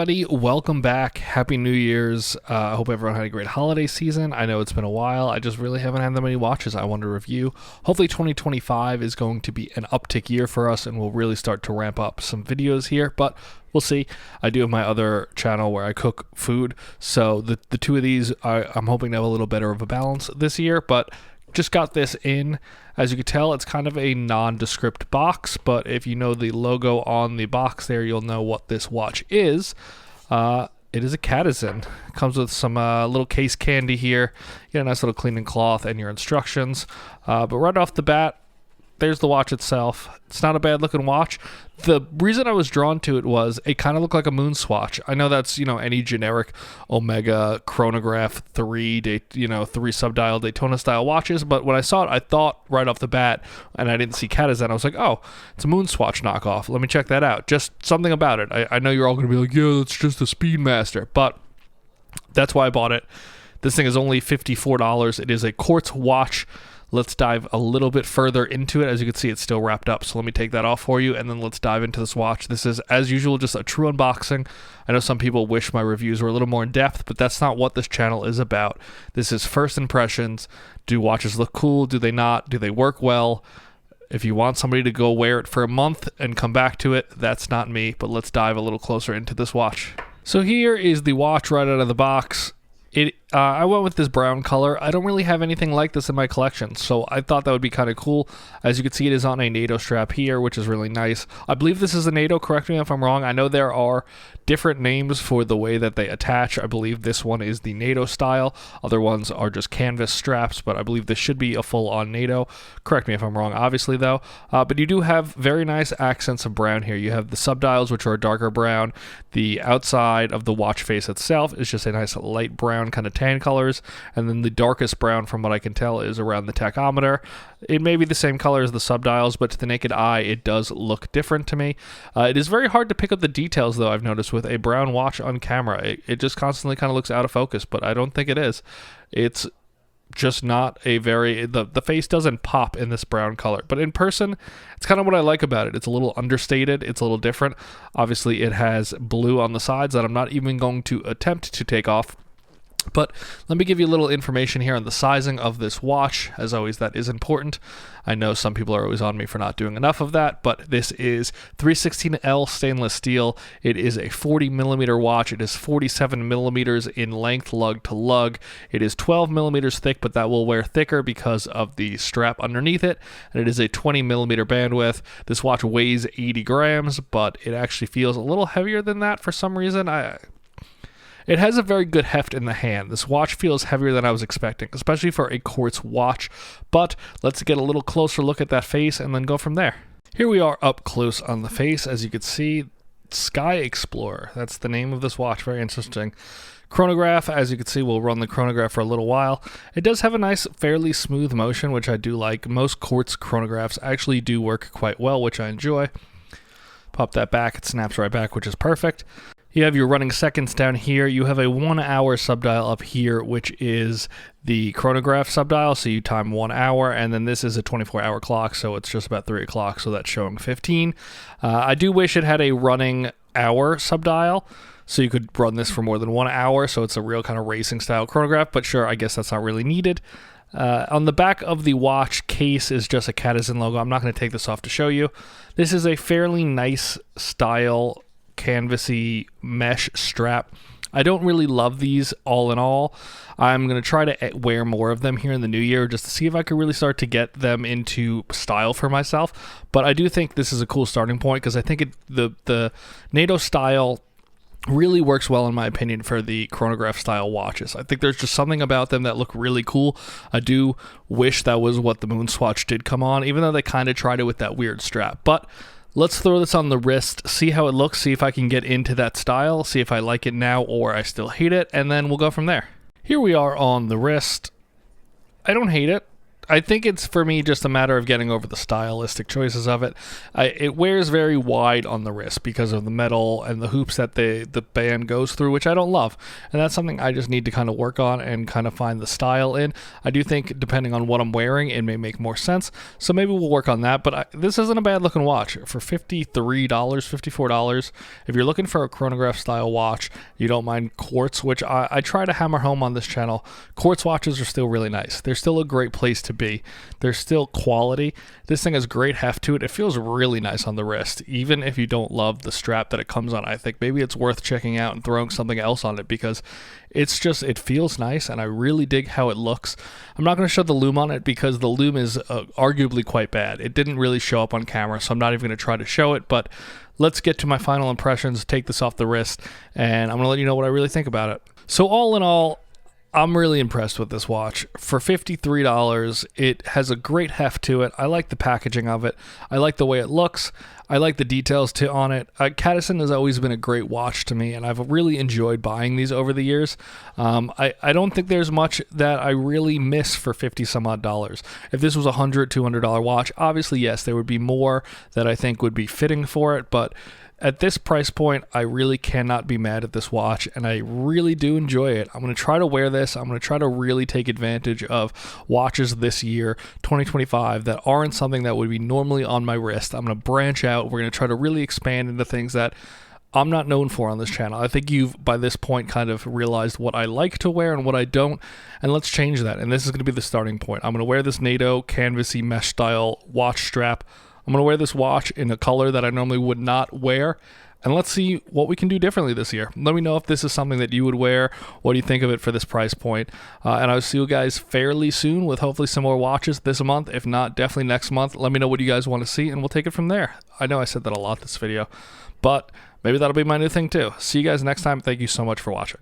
everybody, welcome back. Happy New Year's. I hope everyone had a great holiday season. I know it's been a while. I just really haven't had that many watches I want to review. Hopefully 2025 is going to be an uptick year for us and we'll really start to ramp up some videos here, but we'll see. I do have my other channel where I cook food, so the two of these I'm hoping to have a little better of a balance this year, but just got this in. As you can tell, it's kind of a nondescript box, but if you know the logo on the box there, you'll know what this watch is. It is a Cadisen. It comes with some little case candy here. You get a nice little cleaning cloth and your instructions. But right off the bat, there's the watch itself. It's not a bad looking watch. The reason I was drawn to it was it kind of looked like a moon swatch. I know that's, any generic Omega Chronograph 3 subdial Daytona style watches, but when I saw it, I thought right off the bat, and I didn't see Cadisen, I was like, oh, it's a moon swatch knockoff. Let me check that out. Just something about it. I know you're all going to be like, yeah, that's just a Speedmaster, but that's why I bought it. This thing is only $54. It is a quartz watch. Let's dive a little bit further into it. As you can see, it's still wrapped up, so let me take that off for you, and then let's dive into this watch. This is, as usual, just a true unboxing. I know some people wish my reviews were a little more in depth, but that's not what this channel is about. This is first impressions. Do watches look cool? Do they not? Do they work well? If you want somebody to go wear it for a month and come back to it, that's not me, but let's dive a little closer into this watch. So here is the watch right out of the box. I went with this brown color. I don't really have anything like this in my collection, so I thought that would be kind of cool. As you can see, it is on a NATO strap here, which is really nice. I believe this is a NATO, correct me if I'm wrong. I know there are different names for the way that they attach. I believe this one is the NATO style. Other ones are just canvas straps, but I believe this should be a full-on NATO. Correct me if I'm wrong, obviously, though. But you do have very nice accents of brown here. You have the subdials, which are a darker brown. The outside of the watch face itself is just a nice light brown, kind of tan colors, and then the darkest brown, from what I can tell, is around the tachometer. It may be the same color as the subdials, but to the naked eye, it does look different to me. It is very hard to pick up the details, though, I've noticed, with a brown watch on camera. It just constantly kind of looks out of focus, but I don't think it is. It's just not a very... The face doesn't pop in this brown color, but in person, it's kind of what I like about it. It's a little understated. It's a little different. Obviously, it has blue on the sides that I'm not even going to attempt to take off. But let me give you a little information here on the sizing of this watch. As always, that is important. I know some people are always on me for not doing enough of that, but this is 316L stainless steel. It is a 40 millimeter watch. It is 47 millimeters in length, lug to lug. It is 12 millimeters thick, but that will wear thicker because of the strap underneath it. And it is a 20 millimeter bandwidth. This watch weighs 80 grams, but it actually feels a little heavier than that for some reason. It has a very good heft in the hand. This watch feels heavier than I was expecting, especially for a quartz watch. But let's get a little closer look at that face and then go from there. Here we are up close on the face. As you can see, Sky Explorer. That's the name of this watch. Very interesting. Chronograph, as you can see, we'll run the chronograph for a little while. It does have a nice, fairly smooth motion, which I do like. Most quartz chronographs actually do work quite well, which I enjoy. Pop that back. It snaps right back, which is perfect. You have your running seconds down here. You have a 1 hour subdial up here, which is the chronograph subdial. So you time 1 hour, and then this is a 24-hour clock, so it's just about 3 o'clock, so that's showing 15. I do wish it had a running hour subdial, so you could run this for more than 1 hour, so it's a real kind of racing style chronograph, but sure, I guess that's not really needed. On the back of the watch case is just a Cadisen logo. I'm not going to take this off to show you. This is a fairly nice style canvasy mesh strap. I don't really love these all in all. I'm going to try to wear more of them here in the new year just to see if I could really start to get them into style for myself. But I do think this is a cool starting point because I think the NATO style really works well, in my opinion, for the chronograph style watches. I think there's just something about them that look really cool. I do wish that was what the moon swatch did come on, even though they kind of tried it with that weird strap. But let's throw this on the wrist, see how it looks, see if I can get into that style, see if I like it now or I still hate it, and then we'll go from there. Here we are on the wrist. I don't hate it. I think it's, for me, just a matter of getting over the stylistic choices of it. It wears very wide on the wrist because of the metal and the hoops that the band goes through, which I don't love. And that's something I just need to kind of work on and kind of find the style in. I do think, depending on what I'm wearing, it may make more sense. So maybe we'll work on that. But this isn't a bad looking watch. For $53, $54, if you're looking for a chronograph style watch, you don't mind quartz, which I try to hammer home on this channel. Quartz watches are still really nice. They're still a great place to be. There's still quality. This thing has great heft to it. It feels really nice on the wrist, even if you don't love the strap that it comes on. I think maybe it's worth checking out and throwing something else on it, because it feels nice, and I really dig how it looks. I'm not going to show the lume on it because the lume is arguably quite bad. It didn't really show up on camera, so I'm not even going to try to show it, but let's get to my final impressions, take this off the wrist, and I'm going to let you know what I really think about it. So all in all, I'm really impressed with this watch. For $53, it has a great heft to it. I like the packaging of it. I like the way it looks. I like the details on it. Cadisen has always been a great watch to me, and I've really enjoyed buying these over the years. I don't think there's much that I really miss for 50 some odd dollars. If this was a $100, $200 watch, obviously, yes, there would be more that I think would be fitting for it, but at this price point, I really cannot be mad at this watch, and I really do enjoy it. I'm going to try to wear this. I'm going to try to really take advantage of watches this year, 2025, that aren't something that would be normally on my wrist. I'm going to branch out. We're going to try to really expand into things that I'm not known for on this channel. I think you've, by this point, kind of realized what I like to wear and what I don't, and let's change that. And this is going to be the starting point. I'm going to wear this NATO canvasy mesh style watch strap. I'm going to wear this watch in a color that I normally would not wear, and let's see what we can do differently this year. Let me know if this is something that you would wear. What do you think of it for this price point? And I'll see you guys fairly soon with hopefully some more watches this month. If not, definitely next month. Let me know what you guys want to see, and we'll take it from there. I know I said that a lot this video, but maybe that'll be my new thing too. See you guys next time. Thank you so much for watching.